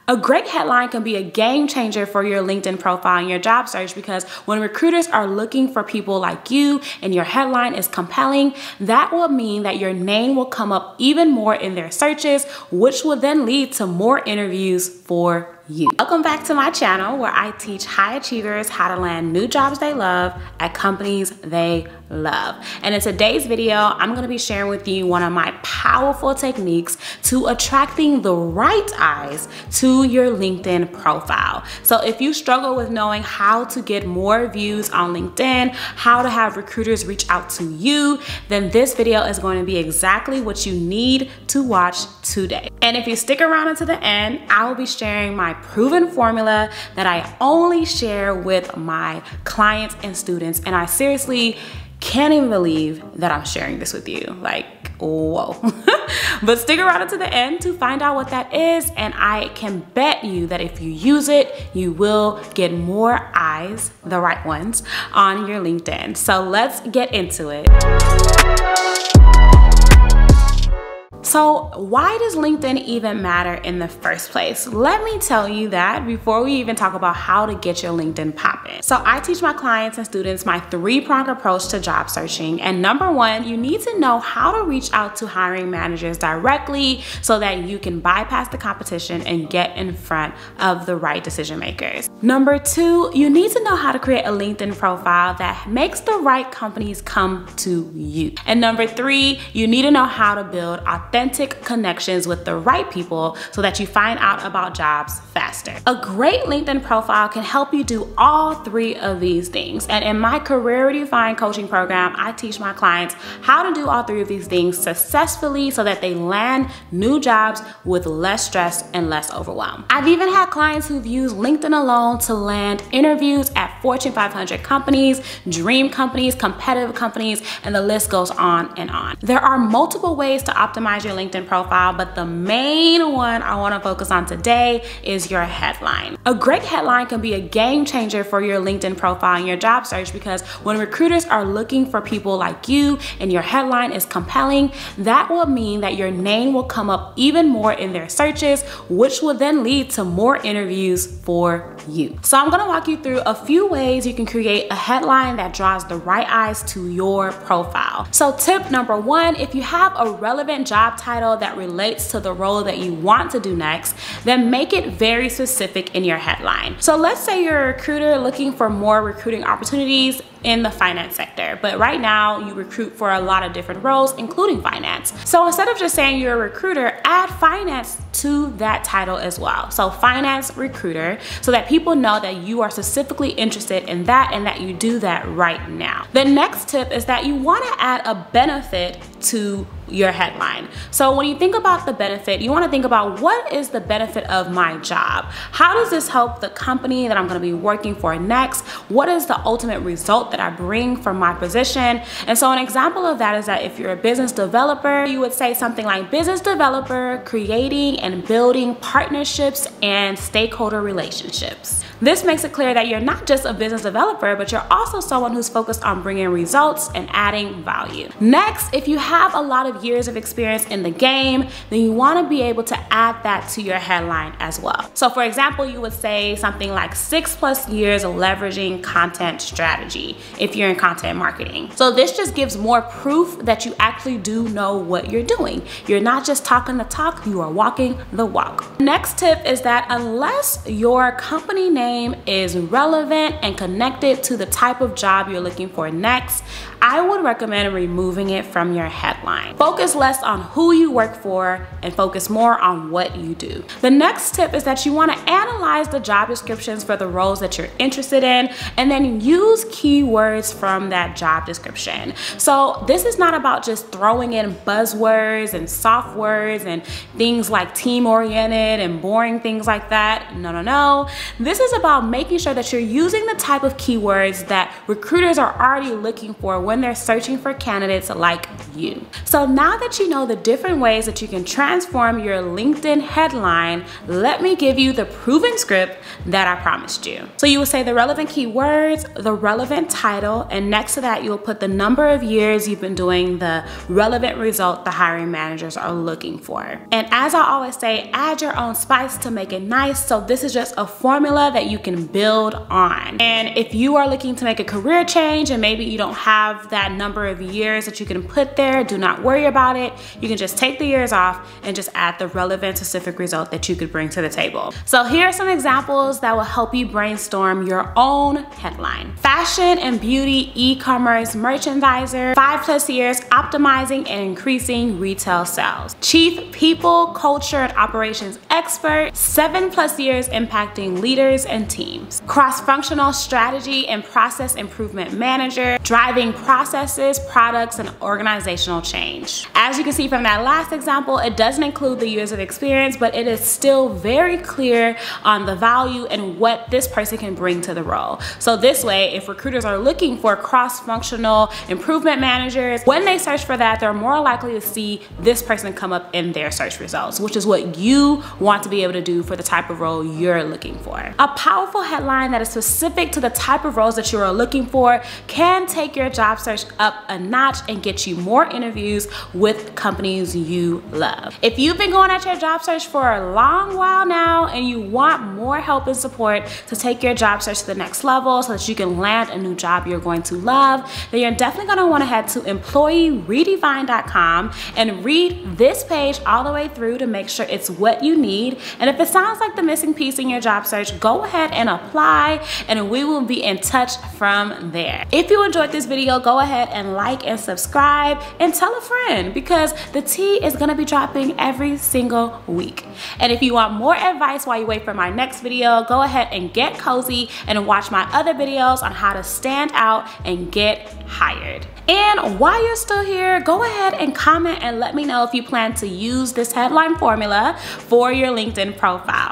A great headline can be a game changer for your LinkedIn profile and your job search, because when recruiters are looking for people like you and your headline is compelling, that will mean that your name will come up even more in their searches, which will then lead to more interviews for you. Welcome back to my channel, where I teach high achievers how to land new jobs they love at companies they love. And in today's video, I'm going to be sharing with you one of my powerful techniques to attracting the right eyes to your LinkedIn profile. So if you struggle with knowing how to get more views on LinkedIn, how to have recruiters reach out to you, then this video is going to be exactly what you need to watch today. And if you stick around until the end, I will be sharing my proven formula that I only share with my clients and students. And I seriously can't even believe that I'm sharing this with you. Like, whoa. But stick around until the end to find out what that is. And I can bet you that if you use it, you will get more eyes, the right ones, on your LinkedIn. So let's get into it. So why does LinkedIn even matter in the first place? Let me tell you that before we even talk about how to get your LinkedIn popping. So I teach my clients and students my three-pronged approach to job searching. And number one, you need to know how to reach out to hiring managers directly so that you can bypass the competition and get in front of the right decision makers. Number two, you need to know how to create a LinkedIn profile that makes the right companies come to you. And number three, you need to know how to build authentic connections with the right people so that you find out about jobs faster. A great LinkedIn profile can help you do all three of these things. And in my Career Redefined coaching program, I teach my clients how to do all three of these things successfully so that they land new jobs with less stress and less overwhelm. I've even had clients who've used LinkedIn alone to land interviews at Fortune 500 companies, dream companies, competitive companies, and the list goes on and on. There are multiple ways to optimize your LinkedIn profile, but the main one I want to focus on today is your headline. A great headline can be a game changer for your LinkedIn profile and your job search, because when recruiters are looking for people like you and your headline is compelling, that will mean that your name will come up even more in their searches, which will then lead to more interviews for you. So I'm going to walk you through a few ways you can create a headline that draws the right eyes to your profile. So tip number one, if you have a relevant job title that relates to the role that you want to do next, then make it very specific in your headline. So let's say you're a recruiter looking for more recruiting opportunities in the finance sector, but right now you recruit for a lot of different roles, including finance. So instead of just saying you're a recruiter, add finance to that title as well. So finance recruiter, so that people know that you are specifically interested in that and that you do that right now. The next tip is that you want to add a benefit to your headline. So when you think about the benefit, you want to think about, what is the benefit of my job? How does this help the company that I'm going to be working for next? What is the ultimate result that I bring from my position? And so an example of that is that if you're a business developer, you would say something like business developer creating and building partnerships and stakeholder relationships. This makes it clear that you're not just a business developer, but you're also someone who's focused on bringing results and adding value. Next, if you have a lot of years of experience in the game, then you want to be able to add that to your headline as well. So for example, you would say something like 6+ years of leveraging content strategy if you're in content marketing. So this just gives more proof that you actually do know what you're doing. You're not just talking the talk, you are walking the walk. Next tip is that unless your company name is relevant and connected to the type of job you're looking for next, I would recommend removing it from your headline. Focus less on who you work for and focus more on what you do. The next tip is that you want to analyze the job descriptions for the roles that you're interested in, and then use keywords from that job description. So this is not about just throwing in buzzwords and soft words and things like team-oriented and boring things like that. No, no, no. This is about making sure that you're using the type of keywords that recruiters are already looking for when they're searching for candidates like you. So now that you know the different ways that you can transform your LinkedIn headline, let me give you the proven script that I promised you. So you will say the relevant keywords, the relevant title, and next to that you'll put the number of years you've been doing the relevant result the hiring managers are looking for. And as I always say, add your own spice to make it nice. So this is just a formula that you can build on. And if you are looking to make a career change and maybe you don't have that number of years that you can put there, do not worry about it. You can just take the years off and just add the relevant specific result that you could bring to the table. So here are some examples that will help you brainstorm your own headline. Fashion and beauty e-commerce merchandiser, 5+ years optimizing and increasing retail sales. Chief people, culture, and operations expert, 7+ years impacting leaders and teams. Cross-functional strategy and process improvement manager, driving processes, products, and organizational change. As you can see from that last example, it doesn't include the years of experience, but it is still very clear on the value and what this person can bring to the role. So this way, if recruiters are looking for cross-functional improvement managers, when they search for that, they're more likely to see this person come up in their search results, which is what you want to be able to do for the type of role you're looking for. A powerful headline that is specific to the type of roles that you are looking for can take your job search up a notch and get you more interviews with companies you love. If you've been going at your job search for a long while now and you want more help and support to take your job search to the next level so that you can land a new job you're going to love, then you're definitely going to want to head to employeeredefined.com and read this page all the way through to make sure it's what you need. And if it sounds like the missing piece in your job search, go ahead and apply and we will be in touch from there. If you enjoyed this video, go ahead and like and subscribe and tell a friend, because the tea is going to be dropping every single week. And if you want more advice while you wait for my next video, go ahead and get cozy and watch my other videos on how to stand out and get hired. And while you're still here, go ahead and comment and let me know if you plan to use this headline formula for your LinkedIn profile.